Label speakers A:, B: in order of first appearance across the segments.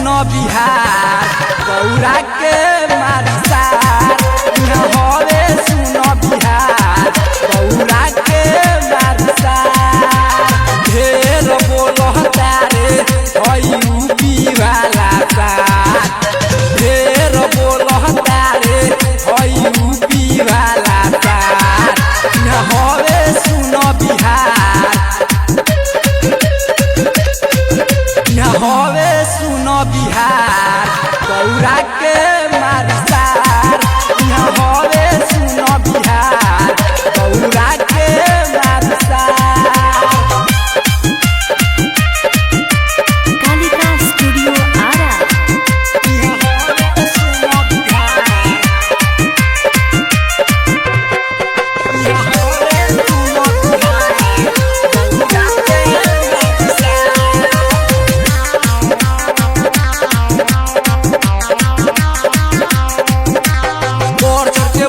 A: बिहार गौरा के मारिसार हवे सुनो बिहार गौरा के मारिसार ढेर बोलता रे यूपी वाला सार ढेर बोलता रे यूपी वाला सार हवे सुनो बिहार हवे सुनो बिहार गौरा के मारिसार हवे सुनो बिहार गौरा के मारिसार।
B: कालिका स्टूडियो आरा
A: हवे सुनो बिहार हवे सुनो बिहार गौरा के मारिसार।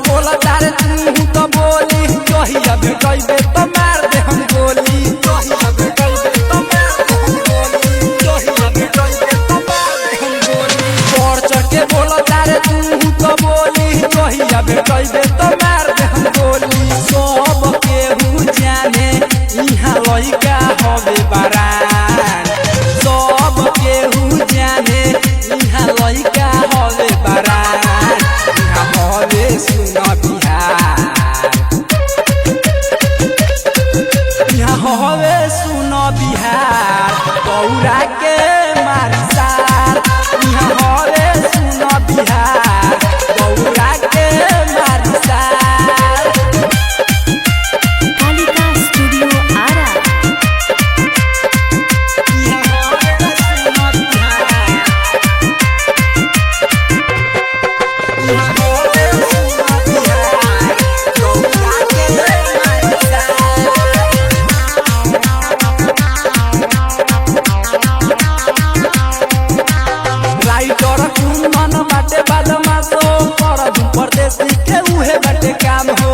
A: बोला तारे तू तो बोली कहिया भेटैबे तो मार दे हम गोली कहिया भेटैबे तो मार दे हम गोली कहिया भेटैबे तो मार दे हम गोली बढ़ चढ़ के बोला तारे तू तो बोली कहिया भेटैबे तो मार दे हम गोली सब केहू जाने इहाँ लइका हवे बारान सब केहू जाने इहाँ लइका हवे बारान इहाँ हवे सुनो बिहार यहाँ हवे सुनो बिहार गौरा के मारिसार यहाँ हवे सुनो बिहार गौरा के मारिसार।
B: कालिका स्टूडियो आरा
A: यहाँ हवे सुनो बिहार यहाँ हवे सुनो बिहार गौरा के मारिसार। राइटर कुन मन बाटे बदमाशो पर परदेसी के उहे बाटे काम हो